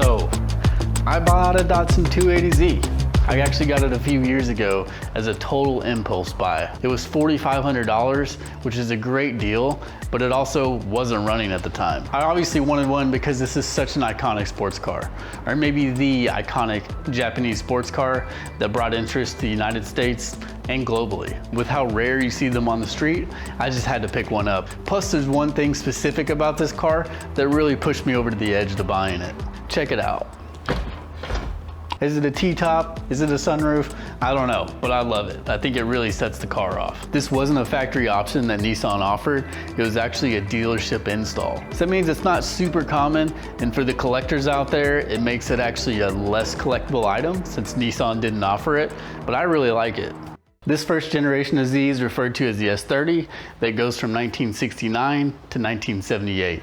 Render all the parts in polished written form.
So, I bought a Datsun 280Z. I actually got it a few years ago as a total impulse buy. It was $4,500, which is a great deal, but it also wasn't running at the time. I obviously wanted one because this is such an iconic sports car, or maybe the iconic Japanese sports car that brought interest to the United States and globally. With how rare you see them on the street, I just had to pick one up. Plus, there's one thing specific about this car that really pushed me over to the edge to buying it. Check it out. Is it a T-top? Is it a sunroof? I don't know, but I love it. I think it really sets the car off. This wasn't a factory option that Nissan offered. It was actually a dealership install. So that means it's not super common, and for the collectors out there, it makes it actually a less collectible item since Nissan didn't offer it, but I really like it. This first generation of Z is referred to as the S30 that goes from 1969 to 1978,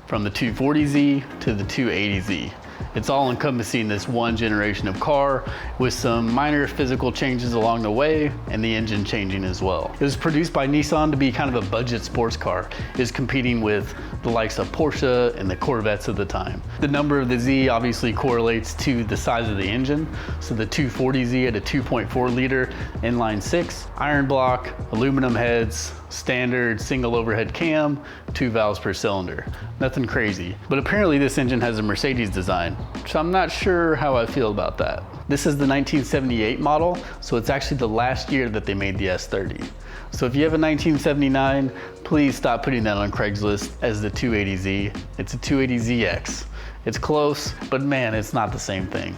from the 240Z to the 280Z. It's all encompassing this one generation of car with some minor physical changes along the way and the engine changing as well. It was produced by Nissan to be kind of a budget sports car. It was competing with the likes of Porsche and the Corvettes of the time. The number of the Z obviously correlates to the size of the engine. So the 240Z had a 2.4 liter inline six, iron block, aluminum heads, standard single overhead cam, 2 valves per cylinder. Nothing crazy. But apparently this engine has a Mercedes design, so I'm not sure how I feel about that. This is the 1978 model, so it's actually the last year that they made the S30. So if you have a 1979, please stop putting that on Craigslist as the 280Z. It's a 280ZX. It's close, but man, it's not the same thing.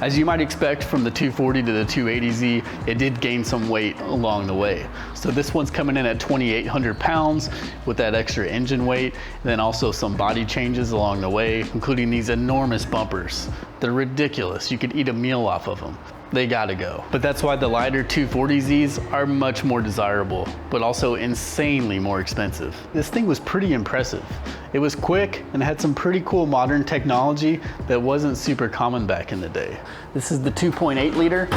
As you might expect from the 240 to the 280Z, it did gain some weight along the way. So this one's coming in at 2,800 pounds with that extra engine weight, and then also some body changes along the way, including these enormous bumpers. They're ridiculous. You could eat a meal off of them. They gotta go. But that's why the lighter 240Zs are much more desirable, but also insanely more expensive. This thing was pretty impressive. It was quick and had some pretty cool modern technology that wasn't super common back in the day. This is the 2.8 liter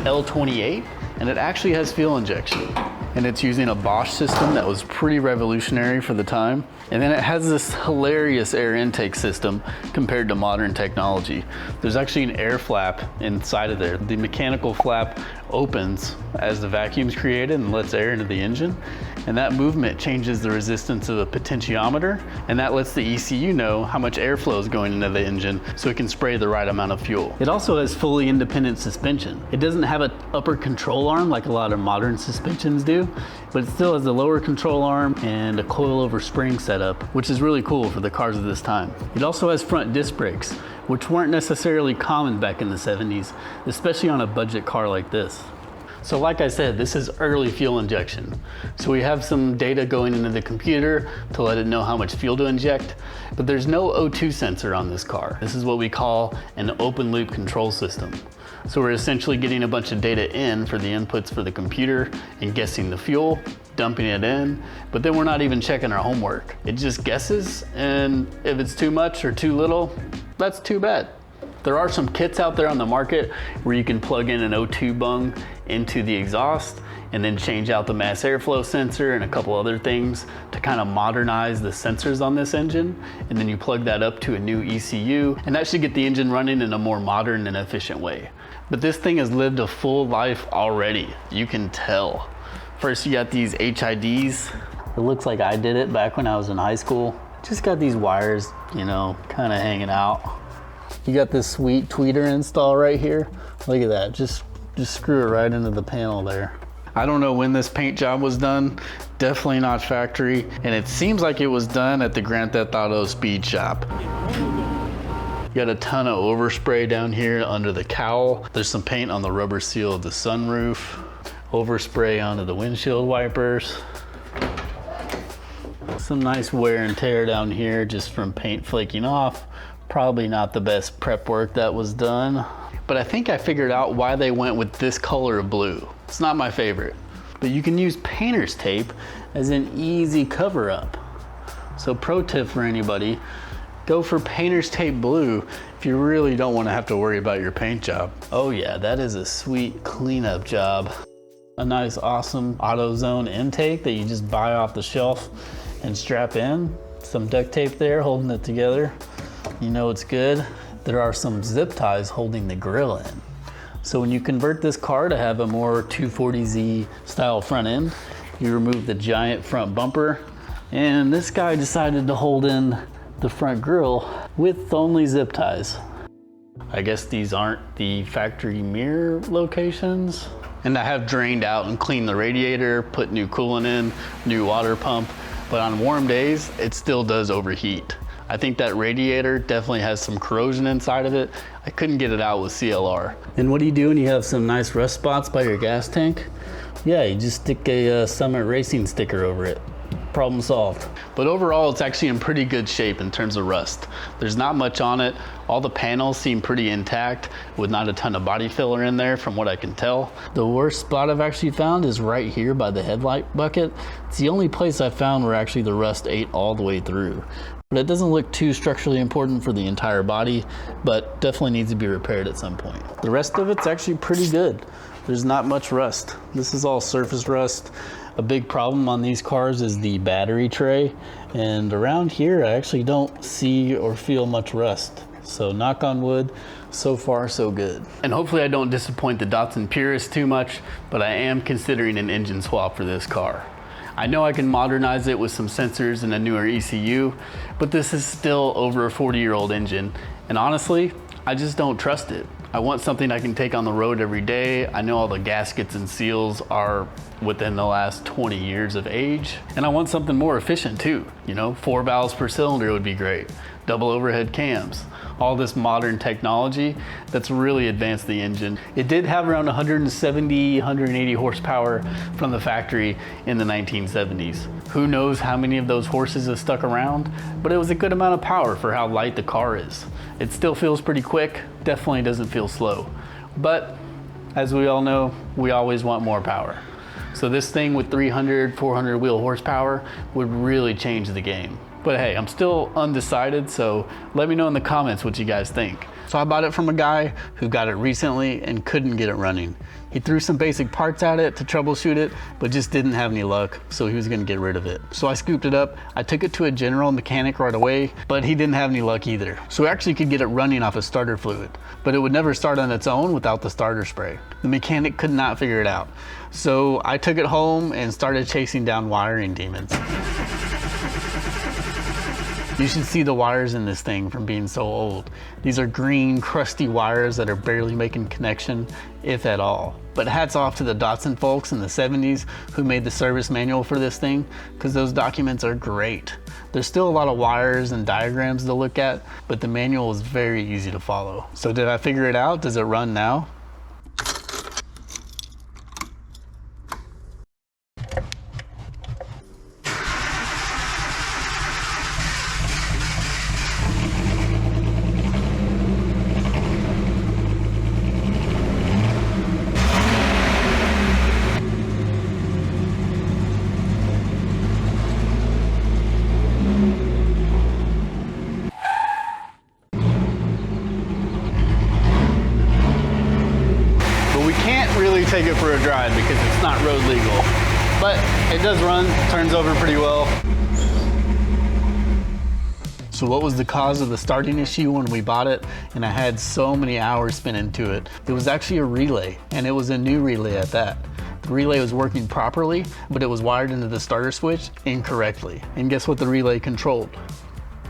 L28, and it actually has fuel injection. And it's using a Bosch system that was pretty revolutionary for the time. And then it has this hilarious air intake system compared to modern technology. There's actually an air flap inside of there. The mechanical flap opens as the vacuum's created and lets air into the engine. And that movement changes the resistance of the potentiometer, and that lets the ECU know how much airflow is going into the engine so it can spray the right amount of fuel. It also has fully independent suspension. It doesn't have an upper control arm like a lot of modern suspensions do, but it still has a lower control arm and a coilover spring setup, which is really cool for the cars of this time. It also has front disc brakes, which weren't necessarily common back in the 70s, especially on a budget car like this. So like I said, this is early fuel injection. So we have some data going into the computer to let it know how much fuel to inject, but there's no O2 sensor on this car. This is what we call an open loop control system. So we're essentially getting a bunch of data in for the inputs for the computer and guessing the fuel, dumping it in, but then we're not even checking our homework. It just guesses, and if it's too much or too little, that's too bad. There are some kits out there on the market where you can plug in an O2 bung into the exhaust and then change out the mass airflow sensor and a couple other things to kind of modernize the sensors on this engine. And then you plug that up to a new ECU, and that should get the engine running in a more modern and efficient way. But this thing has lived a full life already. You can tell. First, you got these HIDs. It looks like I did it back when I was in high school. Just got these wires, you know, kind of hanging out. You got this sweet tweeter install right here. Look at that, just screw it right into the panel there. I don't know when this paint job was done, definitely not factory, and it seems like it was done at the Grand Theft Auto speed shop. You got a ton of overspray down here under the cowl. There's some paint on the rubber seal of the sunroof, overspray onto the windshield wipers. Some nice wear and tear down here just from paint flaking off. Probably not the best prep work that was done, but I think I figured out why they went with this color of blue. It's not my favorite, but you can use painter's tape as an easy cover up. So pro tip for anybody, go for painter's tape blue if you really don't want to have to worry about your paint job. Oh yeah, that is a sweet cleanup job. A nice awesome AutoZone intake that you just buy off the shelf and strap in. Some duct tape there holding it together. You know it's good. There are some zip ties holding the grill in. So when you convert this car to have a more 240Z style front end, you remove the giant front bumper, and this guy decided to hold in the front grille with only zip ties. I guess these aren't the factory mirror locations. And I have drained out and cleaned the radiator, put new coolant in, new water pump, but on warm days, it still does overheat. I think that radiator definitely has some corrosion inside of it. I couldn't get it out with CLR. And what do you do when you have some nice rust spots by your gas tank? Yeah, you just stick a Summit Racing sticker over it. Problem solved. But overall, it's actually in pretty good shape in terms of rust. There's not much on it. All the panels seem pretty intact with not a ton of body filler in there from what I can tell. The worst spot I've actually found is right here by the headlight bucket. It's the only place I found where actually the rust ate all the way through. But it doesn't look too structurally important for the entire body, but definitely needs to be repaired at some point. The rest of it's actually pretty good. There's not much rust. This is all surface rust. A big problem on these cars is the battery tray, and around here I actually don't see or feel much rust. So knock on wood, so far so good. And hopefully I don't disappoint the Datsun purists too much, but I am considering an engine swap for this car. I know I can modernize it with some sensors and a newer ECU, but this is still over a 40-year-old engine, and honestly, I just don't trust it. I want something I can take on the road every day. I know all the gaskets and seals are within the last 20 years of age, and I want something more efficient too. You know, 4 valves per cylinder would be great. Double overhead cams. All this modern technology that's really advanced the engine. It did have around 170, 180 horsepower from the factory in the 1970s. Who knows how many of those horses have stuck around, but it was a good amount of power for how light the car is. It still feels pretty quick, definitely doesn't feel slow. But as we all know, we always want more power. So this thing with 300, 400 wheel horsepower would really change the game. But hey, I'm still undecided, so let me know in the comments what you guys think. So I bought it from a guy who got it recently and couldn't get it running. He threw some basic parts at it to troubleshoot it, but just didn't have any luck, so he was gonna get rid of it. So I scooped it up, I took it to a general mechanic right away, but he didn't have any luck either. So we actually could get it running off of starter fluid, but it would never start on its own without the starter spray. The mechanic could not figure it out. So I took it home and started chasing down wiring demons. You should see the wires in this thing from being so old. These are green, crusty wires that are barely making connection, if at all. But hats off to the Datsun folks in the 70s who made the service manual for this thing, because those documents are great. There's still a lot of wires and diagrams to look at, but the manual is very easy to follow. So did I figure it out? Does it run now? Take it for a drive because it's not road legal, but it does run, turns over pretty well. So what was the cause of the starting issue when we bought it and I had so many hours spent into it? It was actually a relay, and it was a new relay at that. The relay was working properly, but it was wired into the starter switch incorrectly. And guess what the relay controlled?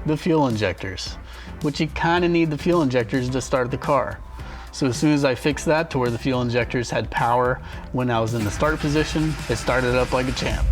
The fuel injectors, which you kind of need the fuel injectors to start the car. So as soon as I fixed that to where the fuel injectors had power when I was in the start position, it started up like a champ.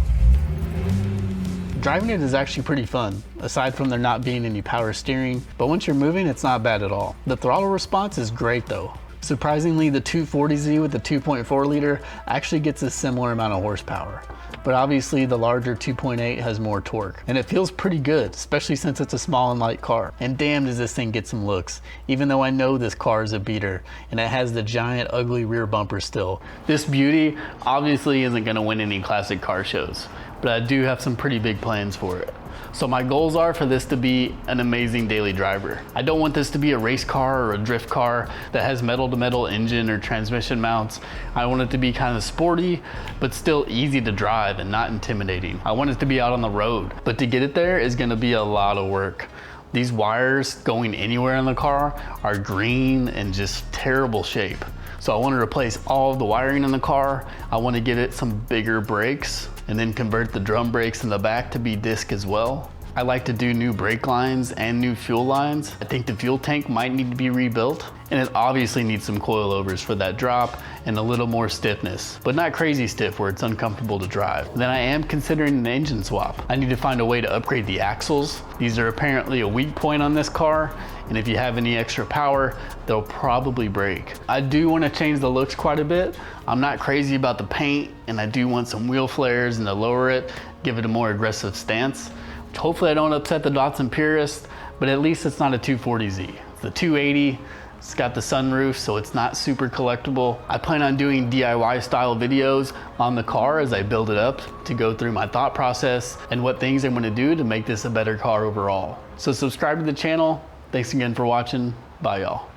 Driving it is actually pretty fun, aside from there not being any power steering, but once you're moving, it's not bad at all. The throttle response is great though. Surprisingly, the 240Z with the 2.4 liter actually gets a similar amount of horsepower. But obviously the larger 2.8 has more torque, and it feels pretty good, especially since it's a small and light car. And damn does this thing get some looks, even though I know this car is a beater and it has the giant ugly rear bumper still. This beauty obviously isn't gonna win any classic car shows, but I do have some pretty big plans for it. So my goals are for this to be an amazing daily driver. I don't want this to be a race car or a drift car that has metal to metal engine or transmission mounts. I want it to be kind of sporty, but still easy to drive and not intimidating. I want it to be out on the road, but to get it there is gonna be a lot of work. These wires going anywhere in the car are green and just terrible shape. So I want to replace all of the wiring in the car. I want to get it some bigger brakes and then convert the drum brakes in the back to be disc as well. I like to do new brake lines and new fuel lines. I think the fuel tank might need to be rebuilt, and it obviously needs some coilovers for that drop and a little more stiffness, but not crazy stiff where it's uncomfortable to drive. Then I am considering an engine swap. I need to find a way to upgrade the axles. These are apparently a weak point on this car, and if you have any extra power, they'll probably break. I do want to change the looks quite a bit. I'm not crazy about the paint, and I do want some wheel flares and to lower it, give it a more aggressive stance. Hopefully I don't upset the Datsun purist, but at least it's not a 240Z. It's the 280, it's got the sunroof, so it's not super collectible. I plan on doing DIY style videos on the car as I build it up to go through my thought process and what things I'm gonna do to make this a better car overall. So subscribe to the channel. Thanks again for watching. Bye y'all.